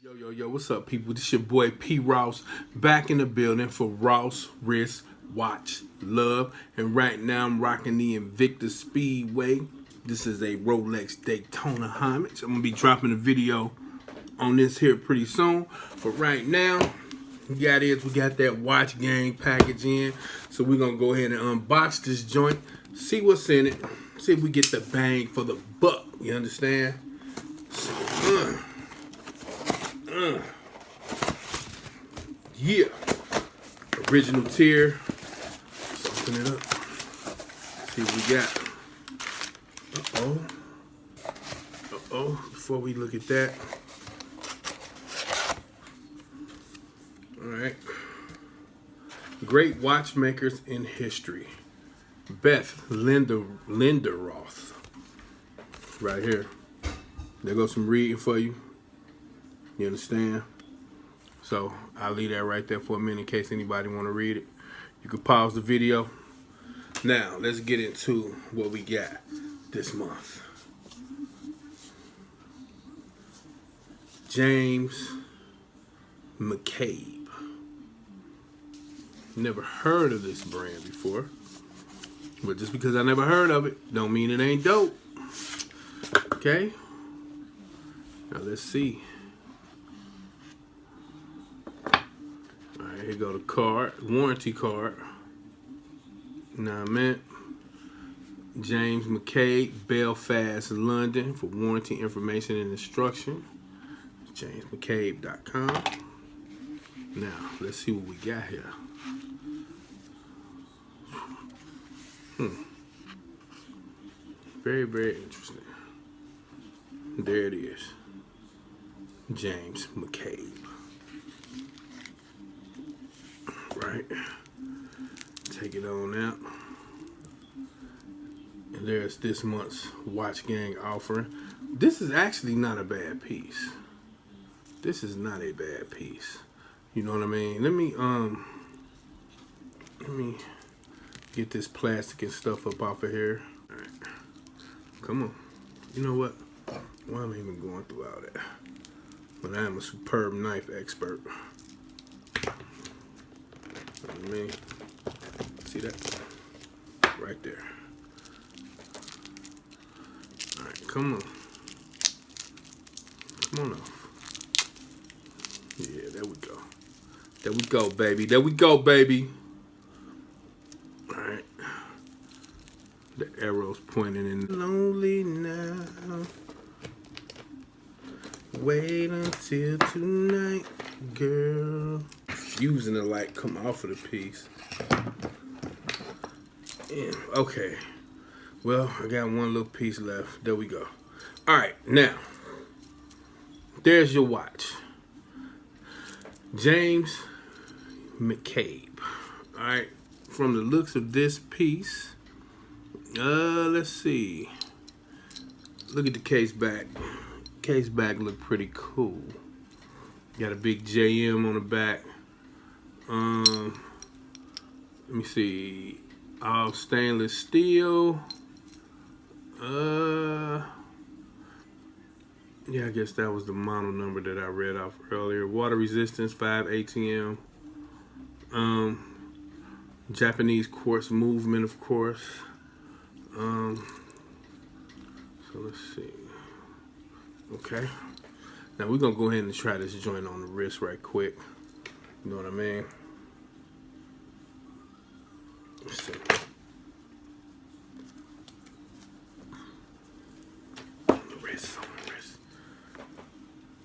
Yo, what's up, people? This your boy P. Ross back in the building for Ross Wrist Watch Love. And right now I'm rocking the Invictus Speedway. This is a Rolex Daytona homage. I'm going to be dropping a video on this here pretty soon. But right now, we got that Watch Gang package in. So we're going to go ahead and unbox this joint, see what's in it, see if we get the bang for the buck. You understand? So, yeah, original tier. Let's open it up. See what we got. Before we look at that, all right. Great watchmakers in history. Beth Linderoth. Right here. There goes some reading for you. You understand? So I'll leave that right there for a minute in case anybody want to read it. You can pause the video. Now let's get into what we got this month. James McCabe. Never heard of this brand before, but just because I never heard of it don't mean it ain't dope. Okay. Now let's see. Here go the card, warranty card. Now I meant James McCabe, Belfast, London, for warranty information and instruction. JamesMcCabe.com. Now let's see what we got here. Very, very interesting. There it is. James McCabe. Right, take it on out, and there's this month's Watch Gang offering. This is actually not a bad piece. This is not a bad piece. You know what I mean? Let me get this plastic and stuff up off of here. All right, come on. You know what? Why am I even going through all that? But I am a superb knife expert. I mean, see that? Right there. Alright, come on. Come on off. Yeah, there we go. There we go, baby. There we go, baby. Alright. The arrow's pointing in. Lonely now. Wait until tonight, girl. Using the light come off of the piece. Yeah, okay. Well, I got one little piece left. There we go. All right, now there's your watch, James McCabe. All right, from the looks of this piece, let's see. Look at the case back. Case back look pretty cool. Got a big JM on the back. Let me see. All stainless steel. Yeah, I guess that was the model number that I read off earlier. Water resistance, 5 ATM. Japanese quartz movement, of course. So let's see. Okay. Now we're gonna go ahead and try this joint on the wrist right quick. You know what I mean? Let's see. On the wrist.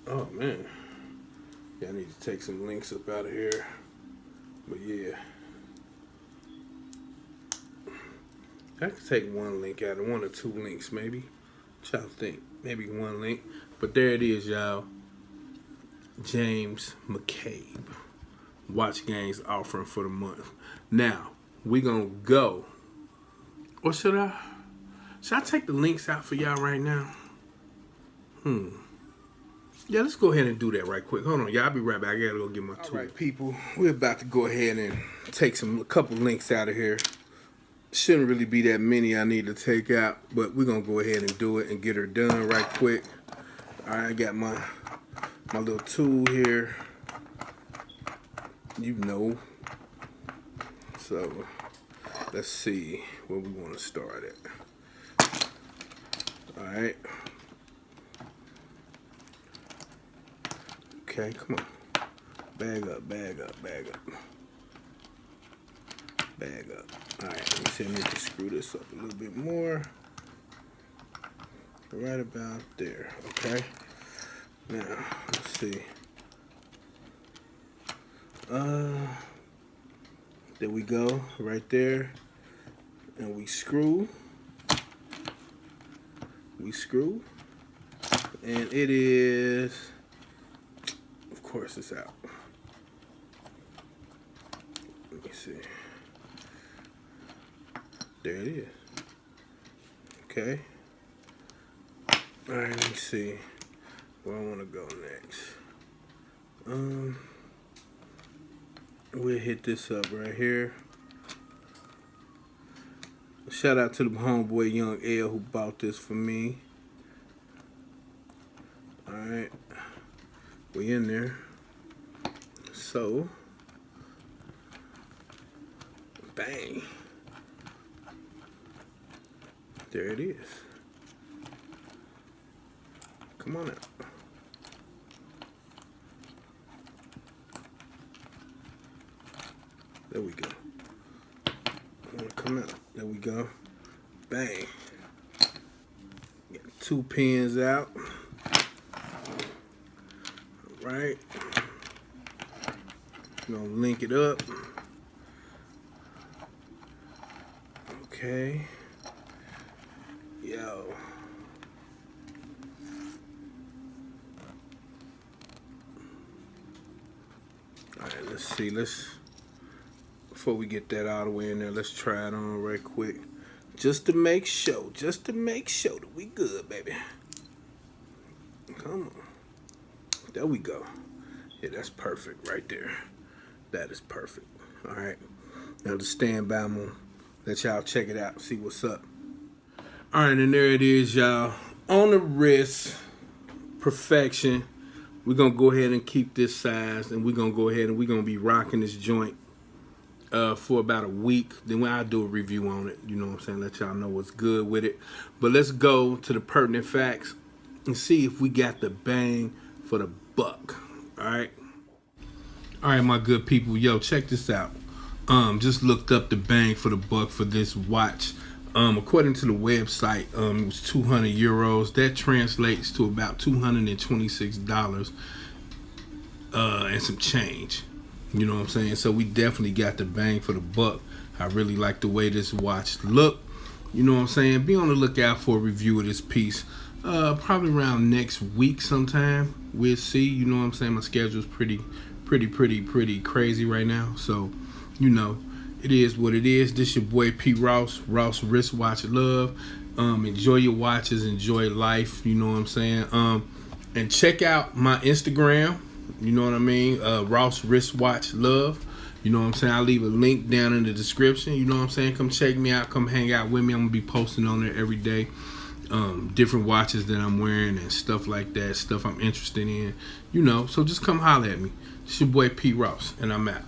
Oh man. Yeah, I need to take some links up out of here. But yeah. I could take one link out of one or two links maybe. What y'all think? Maybe one link. But there it is, y'all. James McCabe. Watch Gang's offering for the month. Now, we're gonna go. Or should I take the links out for y'all right now? Yeah, let's go ahead and do that right quick. Hold on, y'all. I'll be right back. I gotta go get my tool. All right, people. We're about to go ahead and take a couple links out of here. Shouldn't really be that many I need to take out, but we're gonna go ahead and do it and get her done right quick. All right, I got my my little tool here, you know. So let's see where we want to start at. All right. Okay, come on. Bag up, bag up, bag up. Bag up. All right, let me see. I need to screw this up a little bit more. Right about there. Okay. Now, let's see. There we go, right there. And we screw. And it is, of course, it's out. Let me see. There it is. Okay. All right, let me see where I want to go next. We'll hit this up right here. Shout out to the homeboy Young L who bought this for me. All right, we in there. So, bang. There it is. Come on out. There we go. I want to come out. There we go. Bang. Get 2 pins out. All right. Gonna link it up. Okay. Yo. Alright, let's see. Before we get that out of the way in there, let's try it on right quick. Just to make sure that we good, baby. Come on. There we go. Yeah, that's perfect right there. That is perfect. Alright. Now to stand by, I'm gonna let y'all check it out, see what's up. Alright, and there it is, y'all. On the wrist, perfection. We're gonna go ahead and keep this size, and we're gonna go ahead and we're gonna be rocking this joint for about a week. Then when I do a review on it, you know what I'm saying, let y'all know what's good with it. But let's go to the pertinent facts and see if we got the bang for the buck. Alright, my good people. Yo, check this out. Just looked up the bang for the buck for this watch. According to the website, it was 200 euros. That translates to about $226 and some change. You know what I'm saying? So we definitely got the bang for the buck. I really like the way this watch look. You know what I'm saying? Be on the lookout for a review of this piece. Probably around next week sometime. We'll see. You know what I'm saying? My schedule's pretty crazy right now. So, you know, it is what it is. This your boy P. Rouse Wristwatch Love. Enjoy your watches, enjoy life, you know what I'm saying? And check out my Instagram, you know what I mean? Rouse Wristwatch Love. You know what I'm saying? I'll leave a link down in the description. You know what I'm saying? Come check me out, come hang out with me. I'm gonna be posting on there every day. Different watches that I'm wearing and stuff like that, stuff I'm interested in, you know. So just come holler at me. It's your boy P. Rouse, and I'm out.